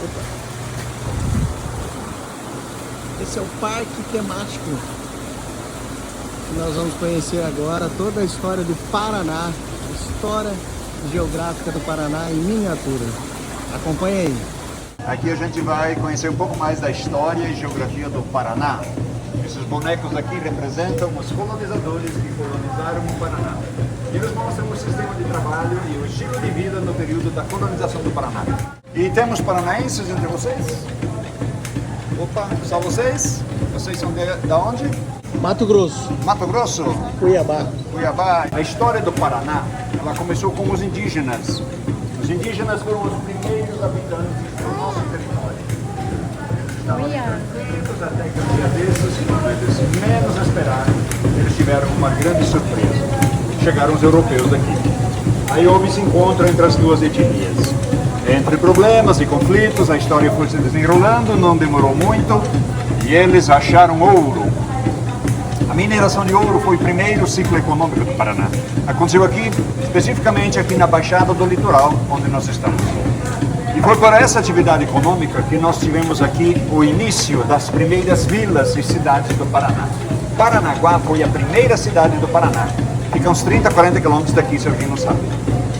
Opa. Esse é o parque temático que nós vamos conhecer agora, toda a história do Paraná, a história geográfica do Paraná em miniatura. Acompanhe aí. Aqui a gente vai conhecer um pouco mais da história e geografia do Paraná. Esses bonecos aqui representam os colonizadores que colonizaram o Paraná. Eles mostram o sistema de trabalho e o estilo de vida no período da colonização do Paraná. E temos paranaenses entre vocês? Opa, só vocês? Vocês são de onde? Mato Grosso. Mato Grosso? Cuiabá. Cuiabá. A história do Paraná, ela começou com os indígenas. Os indígenas foram os primeiros habitantes do nosso território. Estavam atentos até que um dia desses, quando eles menos esperaram, eles tiveram uma grande surpresa. Chegaram os europeus aqui. Aí houve esse encontro entre as duas etnias. Entre problemas e conflitos, a história foi se desenrolando, não demorou muito, e eles acharam ouro. A mineração de ouro foi o primeiro ciclo econômico do Paraná. Aconteceu aqui, especificamente aqui na Baixada do Litoral, onde nós estamos. E foi por essa atividade econômica que nós tivemos aqui o início das primeiras vilas e cidades do Paraná. Paranaguá foi a primeira cidade do Paraná. Fica uns 30, 40 quilômetros daqui, se alguém não sabe.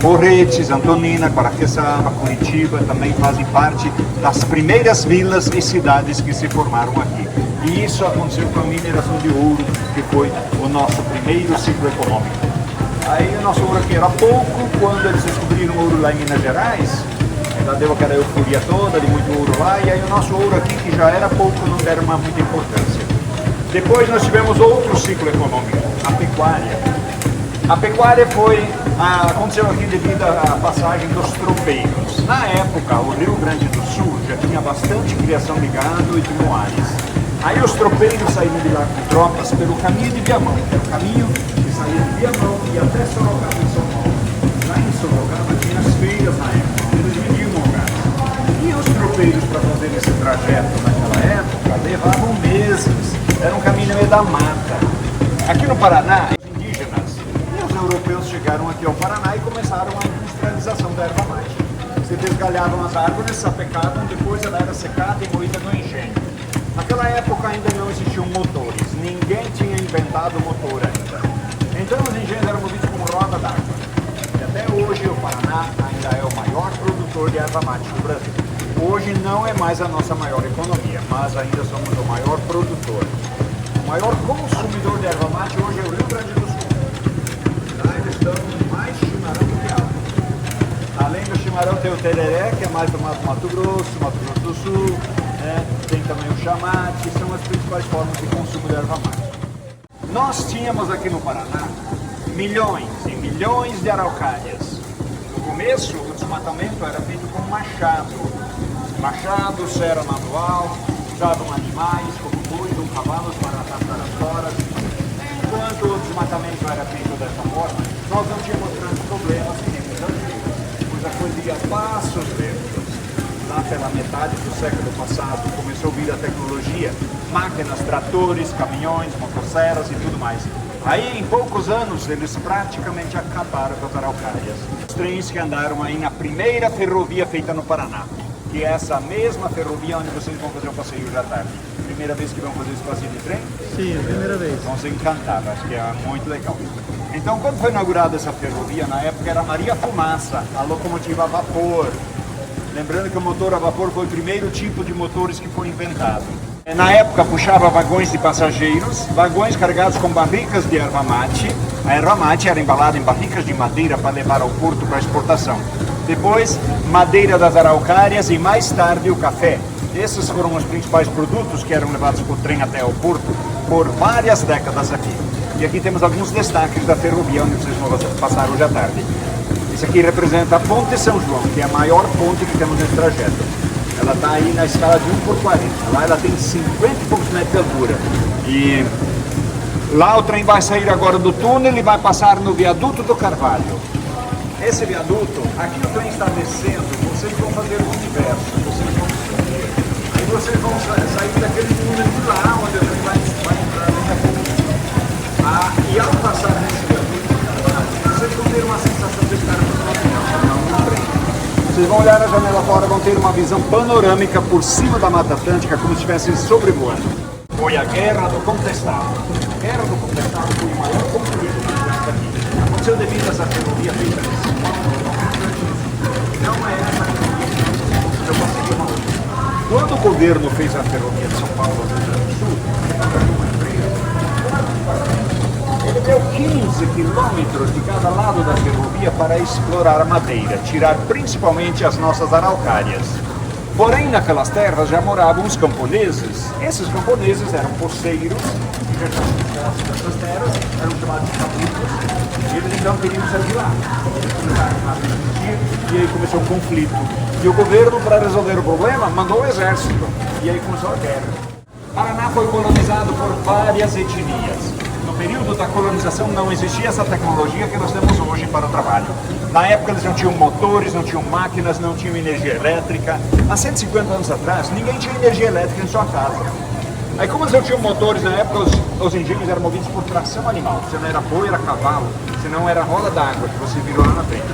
Morretes, Antonina, Quaraqueçaba, Curitiba também fazem parte das primeiras vilas e cidades que se formaram aqui. E isso aconteceu com a mineração de ouro, que foi o nosso primeiro ciclo econômico. Aí o nosso ouro aqui era pouco, quando eles descobriram ouro lá em Minas Gerais, ainda deu aquela euforia toda de muito ouro lá, e aí o nosso ouro aqui, que já era pouco, não deram muita importância. Depois nós tivemos outro ciclo econômico, a pecuária. A pecuária aconteceu aqui devido à passagem dos tropeiros. Na época, o Rio Grande do Sul já tinha bastante criação de gado e de moares. Aí os tropeiros saíram de lá com tropas pelo caminho de Viamão, que era o caminho que saía de Viamão e até Sorocaba, em São Paulo. Lá em Sorocaba tinha as feiras na época, eles vendiam gado. E os tropeiros, para fazer esse trajeto naquela época, levavam meses. Era um caminho no meio da mata. Aqui no Paraná, os europeus chegaram aqui ao Paraná e começaram a industrialização da erva mate. Se desgalhavam as árvores, sapecavam, depois ela era secada e moída no engenho. Naquela época ainda não existiam motores, ninguém tinha inventado motor ainda. Então os engenhos eram movidos com roda d'água. E até hoje o Paraná ainda é o maior produtor de erva mate do Brasil. Hoje não é mais a nossa maior economia, mas ainda somos o maior produtor. O maior consumidor de erva mate hoje é o Rio Grande do Sul. Então, mais chimarrão do que água. Além do chimarrão tem o tereré, que é mais do Mato Grosso do Sul, né? Tem também o chamate, são as principais formas de consumo de erva mate. Nós tínhamos aqui no Paraná milhões e milhões de araucárias. No começo, o desmatamento era feito com machado. Machado, serra manual, usavam animais como boi ou cavalos para atacar as toras. Enquanto o desmatamento era feito dessa forma, nós não tínhamos grandes problemas que nem nos antigos, pois a coisa ia a passos lentos. Lá pela metade do século passado começou a vir a tecnologia, máquinas, tratores, caminhões, motosserras e tudo mais. Aí em poucos anos eles praticamente acabaram com as araucárias. Os trens que andaram aí na primeira ferrovia feita no Paraná, que é essa mesma ferrovia onde vocês vão fazer o passeio hoje à tarde. Primeira vez que vão fazer esse passeio de trem? Sim, a primeira vez. Vão se encantar, acho que é muito legal. Então, quando foi inaugurada essa ferrovia, na época era Maria Fumaça, a locomotiva a vapor. Lembrando que o motor a vapor foi o primeiro tipo de motores que foi inventado. Na época puxava vagões de passageiros, vagões carregados com barricas de erva mate. A erva mate era embalada em barricas de madeira para levar ao porto para exportação. Depois, madeira das araucárias e mais tarde o café. Esses foram os principais produtos que eram levados por trem até o porto por várias décadas aqui. E aqui temos alguns destaques da ferrovia onde vocês vão passar hoje à tarde. Isso aqui representa a Ponte São João, que é a maior ponte que temos nesse trajeto. Ela está aí na escala de 1/40. Lá ela tem 50 e poucos metros de altura. E lá o trem vai sair agora do túnel e vai passar no viaduto do Carvalho. Esse viaduto, aqui o trem está descendo, vocês vão fazer o universo, vocês vão subir. Aí vocês vão sair daquele túnel de lá, onde o trem vai entrar daqui a pouco. E ao passar nesse viaduto do Carvalho, vocês vão ter uma sensação de estar no trem. Vocês vão olhar a janela fora, vão ter uma visão panorâmica por cima da Mata Atlântica, como se estivessem sobrevoando. Foi a Guerra do Contestado. A Guerra do Contestado foi o maior conflito aqui. Aconteceu devido a essa ferrovia feita em São Paulo. Não é essa ferrovia que eu consegui uma outra. Quando o governo fez a ferrovia de São Paulo ao Rio Grande do Sul, ele deu 15 quilômetros de cada lado da ferrovia para explorar a madeira, tirar principalmente as nossas araucárias. Porém, naquelas terras já moravam os camponeses. Esses camponeses eram poceiros, que já estavam postos dessas terras, eram chamados de cabritos, e eles então queriam sair de lá. E aí começou um conflito. E o governo, para resolver o problema, mandou o exército. E aí começou a guerra. Paraná foi colonizado por várias etnias. No período da colonização não existia essa tecnologia que nós temos hoje para o trabalho. Na época eles não tinham motores, não tinham máquinas, não tinham energia elétrica. Há 150 anos atrás, ninguém tinha energia elétrica em sua casa. Aí como eles não tinham motores na época, os engenhos eram movidos por tração animal. Se não era boi, era cavalo, se não era roda d'água que você virou lá na frente.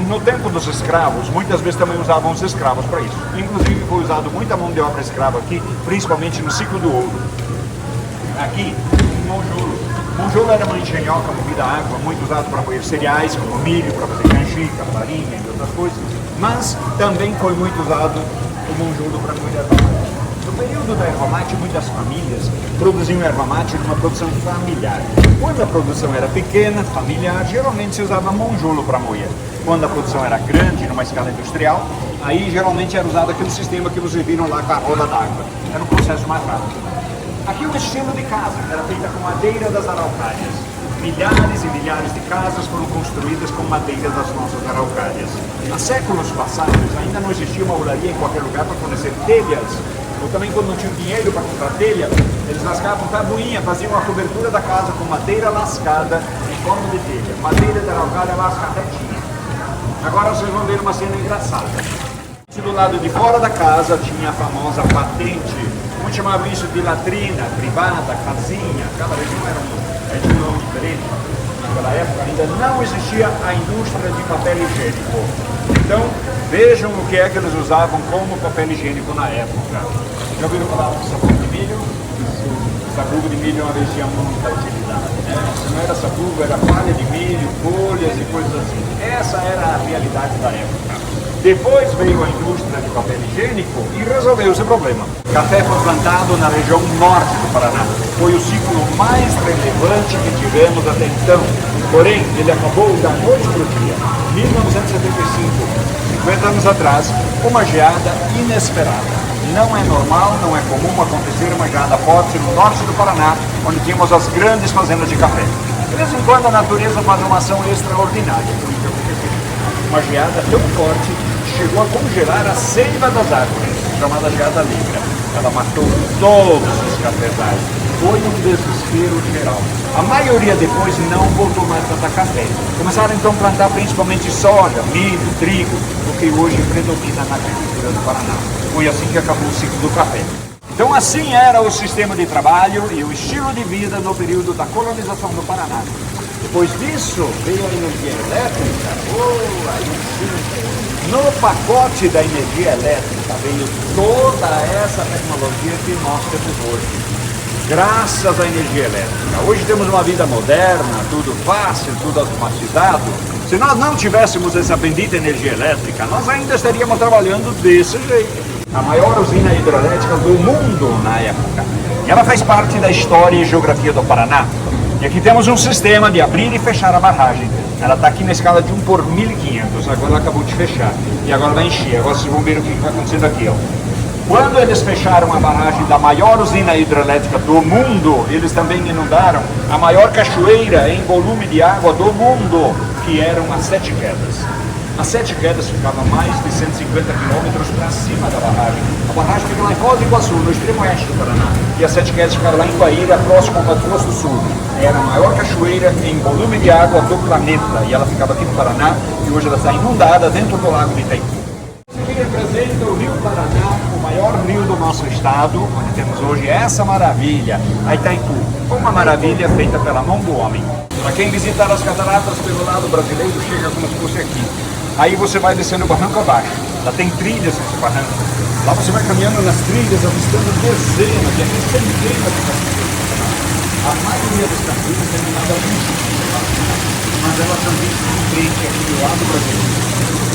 No tempo dos escravos, muitas vezes também usavam os escravos para isso. Inclusive foi usado muita mão de obra escrava aqui, principalmente no ciclo do ouro. Aqui, monjolo. Monjolo era uma engenhoca movida a água, muito usado para moer cereais, como milho, para fazer canjica, farinha e outras coisas. Mas também foi muito usado o monjolo para moer erva mate. No período da erva mate, muitas famílias produziam erva mate numa produção familiar. Quando a produção era pequena, familiar, geralmente se usava monjolo para moer. Quando a produção era grande, numa escala industrial, aí geralmente era usado aquele sistema que vocês viram lá com a roda d'água. Era um processo mais rápido. Aqui o estilo de casa era feita com madeira das araucárias. Milhares e milhares de casas foram construídas com madeira das nossas araucárias. Há séculos passados ainda não existia uma olaria em qualquer lugar para fornecer telhas. Ou também quando não tinham dinheiro para comprar telha, eles lascavam tabuinha, faziam a cobertura da casa com madeira lascada em forma de telha. Madeira da araucária lasca retinha. Agora vocês vão ver uma cena engraçada. Do lado de fora da casa tinha a famosa patente. Muitos chamavam isso de latrina, privada, casinha. Cada região era um nome diferente. Naquela época ainda não existia a indústria de papel higiênico. Então, vejam o que é que eles usavam como papel higiênico na época. Já ouviram falar de sabugo de milho? Sabugo de milho é uma vez tinha muita utilidade. Né? Se não era sabugo, era palha de milho, folhas e coisas assim. Essa era a realidade da época. Depois veio a indústria de papel higiênico e resolveu esse problema. Café foi plantado na região norte do Paraná. Foi o ciclo mais relevante que tivemos até então. Porém, ele acabou da noite para o dia. 1975, 50 anos atrás, uma geada inesperada. Não é normal, não é comum acontecer uma geada forte no norte do Paraná, onde tínhamos as grandes fazendas de café. De vez em quando a natureza faz uma ação extraordinária. Uma geada tão forte que chegou a congelar a seiva das árvores, chamada geada negra. Ela matou todos os cafezais. Foi um desespero geral. A maioria depois não voltou mais a plantar café. Começaram então a plantar principalmente soja, milho, trigo, o que hoje predomina na agricultura do Paraná. Foi assim que acabou o ciclo do café. Então assim era o sistema de trabalho e o estilo de vida no período da colonização do Paraná. Depois disso veio a energia elétrica. Aí sim. No pacote da energia elétrica veio toda essa tecnologia que nós temos hoje. Graças à energia elétrica. Hoje temos uma vida moderna, tudo fácil, tudo automatizado. Se nós não tivéssemos essa bendita energia elétrica, nós ainda estaríamos trabalhando desse jeito. A maior usina hidrelétrica do mundo na época. E ela faz parte da história e geografia do Paraná. E aqui temos um sistema de abrir e fechar a barragem. Ela está aqui na escala de 1 por 1.500. Agora ela acabou de fechar. E agora vai encher. Agora vocês vão ver o que está acontecendo aqui. Ó. Quando eles fecharam a barragem da maior usina hidrelétrica do mundo, eles também inundaram a maior cachoeira em volume de água do mundo, que eram as Sete Quedas. As Sete Quedas ficavam a mais de 150 quilômetros para cima da barragem. A barragem fica lá em Foz do Iguaçu, no extremo oeste do Paraná. E as Sete Quedas ficaram lá em Guaíra, próximo ao Mato Grosso do Sul. Era a maior cachoeira em volume de água do planeta. E ela ficava aqui no Paraná e hoje ela está inundada dentro do lago de Itaipu. Isso representa o Rio Paraná, o maior rio do nosso estado, onde temos hoje essa maravilha, a Itaipu. Uma maravilha feita pela mão do homem. Para quem visitar as cataratas pelo lado brasileiro, chega como se fosse aqui. Aí você vai descendo o barranco abaixo. Lá tem trilhas nesse barranco. Lá você vai caminhando nas trilhas, avistando dezenas, e aqui centenas de cachoeiras. A maioria das cachoeiras tem nada mas elas são vistas em frente aqui do lado brasileiro.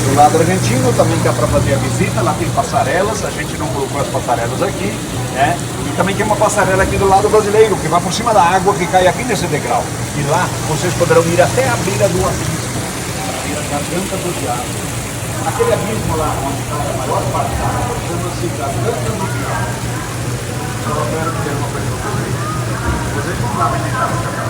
Do lado argentino também dá para fazer a visita, lá tem passarelas, a gente não colocou as passarelas aqui, né? E também tem uma passarela aqui do lado brasileiro, que vai por cima da água que cai aqui nesse degrau. E lá vocês poderão ir até a beira do abismo, a beira da Garganta do Diabo. Aquele abismo lá onde está a maior parte da água chama-se Garganta do Diabo. Só quero dizer uma coisa para vocês. Vocês vão lá visitar o